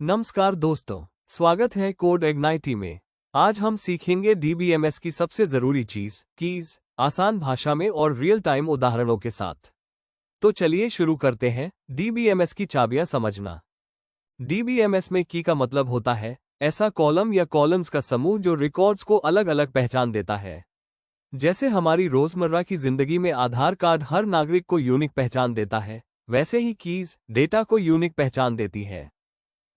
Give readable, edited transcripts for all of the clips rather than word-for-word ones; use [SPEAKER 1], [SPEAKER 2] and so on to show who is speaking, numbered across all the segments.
[SPEAKER 1] नमस्कार दोस्तों, स्वागत है कोड इग्नाइटी में। आज हम सीखेंगे डीबीएमएस की सबसे जरूरी चीज कीज, आसान भाषा में और रियल टाइम उदाहरणों के साथ। तो चलिए शुरू करते हैं। डीबीएमएस की चाबियां समझना। डीबीएमएस में की का मतलब होता है ऐसा कॉलम या कॉलम्स का समूह जो रिकॉर्ड्स को अलग अलग पहचान देता है। जैसे हमारी रोजमर्रा की जिंदगी में आधार कार्ड हर नागरिक को यूनिक पहचान देता है, वैसे ही कीज डेटा को यूनिक पहचान देती है।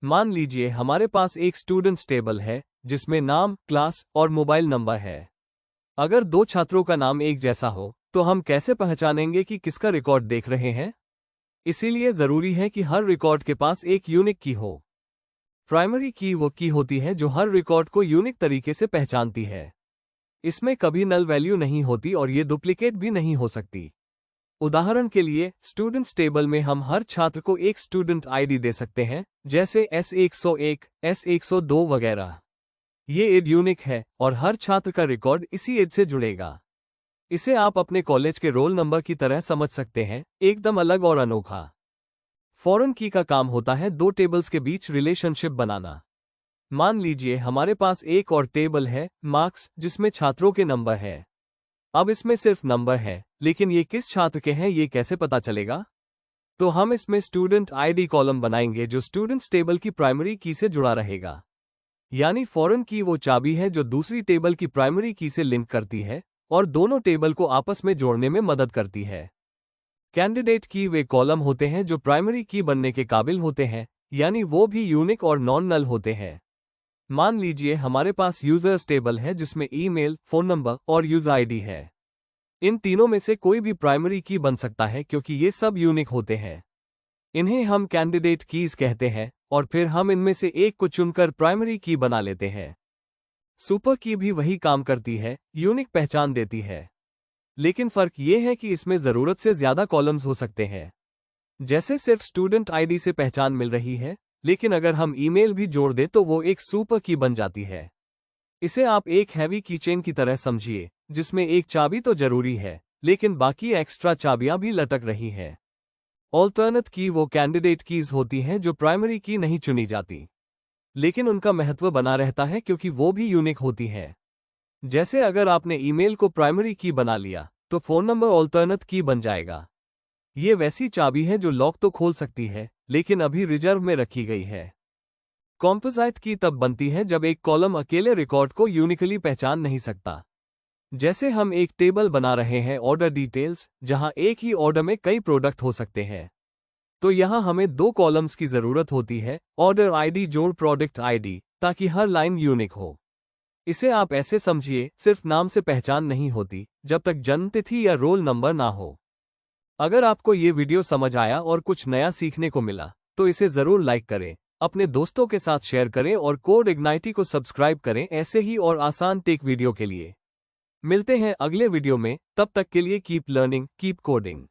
[SPEAKER 1] मान लीजिए हमारे पास एक स्टूडेंट्स टेबल है जिसमें नाम, क्लास और मोबाइल नंबर है। अगर दो छात्रों का नाम एक जैसा हो तो हम कैसे पहचानेंगे कि किसका रिकॉर्ड देख रहे हैं? इसीलिए जरूरी है कि हर रिकॉर्ड के पास एक यूनिक की हो। प्राइमरी की वो की होती है जो हर रिकॉर्ड को यूनिक तरीके से पहचानती है। इसमें कभी नल वैल्यू नहीं होती और ये डुप्लीकेट भी नहीं हो सकती। उदाहरण के लिए स्टूडेंट्स टेबल में हम हर छात्र को एक स्टूडेंट आईडी दे सकते हैं, जैसे S101, S102 वगैरह। ये एड यूनिक है और हर छात्र का रिकॉर्ड इसी एड से जुड़ेगा। इसे आप अपने कॉलेज के रोल नंबर की तरह समझ सकते हैं, एकदम अलग और अनोखा। फॉरेन की का काम होता है दो टेबल्स के बीच रिलेशनशिप बनाना। मान लीजिए हमारे पास एक और टेबल है मार्क्स, जिसमें छात्रों के नंबर है। अब इसमें सिर्फ नंबर है, लेकिन ये किस छात्र के हैं ये कैसे पता चलेगा? तो हम इसमें स्टूडेंट आईडी कॉलम बनाएंगे जो स्टूडेंट्स टेबल की प्राइमरी की से जुड़ा रहेगा। यानी फॉरेन की वो चाबी है जो दूसरी टेबल की प्राइमरी की से लिंक करती है और दोनों टेबल को आपस में जोड़ने में मदद करती है। कैंडिडेट की वे कॉलम होते हैं जो प्राइमरी की बनने के काबिल होते हैं, यानी वो भी यूनिक और नॉन नल होते हैं। मान लीजिए हमारे पास यूजर्स टेबल है जिसमें ईमेल, फोन नंबर और यूजर आईडी है। इन तीनों में से कोई भी प्राइमरी की बन सकता है क्योंकि ये सब यूनिक होते हैं। इन्हें हम कैंडिडेट कीज कहते हैं और फिर हम इनमें से एक को चुनकर प्राइमरी की बना लेते हैं। सुपर की भी वही काम करती है, यूनिक पहचान देती है। लेकिन फर्क ये है कि इसमें जरूरत से ज्यादा कॉलम्स हो सकते हैं। जैसे सिर्फ स्टूडेंट आईडी से पहचान मिल रही है, लेकिन अगर हम ईमेल भी जोड़ दें तो वो एक सुपर की बन जाती है। इसे आप एक हैवी कीचेन की तरह समझिए, जिसमें एक चाबी तो जरूरी है, लेकिन बाकी एक्स्ट्रा चाबियां भी लटक रही हैं। ऑल्टरनेट की वो कैंडिडेट कीज होती हैं जो प्राइमरी की नहीं चुनी जाती, लेकिन उनका महत्व बना रहता है क्योंकि वो भी यूनिक होती हैं। जैसे अगर आपने ईमेल को प्राइमरी की बना लिया तो फोन नंबर ऑल्टरनेट की बन जाएगा। ये वैसी चाबी है जो लॉक तो खोल सकती है, लेकिन अभी रिजर्व में रखी गई है। कॉम्पोजिट की तब बनती है जब एक कॉलम अकेले रिकॉर्ड को यूनिकली पहचान नहीं सकता। जैसे हम एक टेबल बना रहे हैं ऑर्डर डिटेल्स, जहां एक ही ऑर्डर में कई प्रोडक्ट हो सकते हैं। तो यहां हमें दो कॉलम्स की जरूरत होती है, ऑर्डर आईडी जोड़ प्रोडक्ट आईडी, ताकि हर लाइन यूनिक हो। इसे आप ऐसे समझिए, सिर्फ नाम से पहचान नहीं होती जब तक जन्म तिथि या रोल नंबर ना हो। अगर आपको ये वीडियो समझ आया और कुछ नया सीखने को मिला तो इसे जरूर लाइक करें, अपने दोस्तों के साथ शेयर करें और कोड इग्नाइटी को सब्सक्राइब करें ऐसे ही और आसान टेक वीडियो के लिए। मिलते हैं अगले वीडियो में, तब तक के लिए कीप लर्निंग, कीप कोडिंग।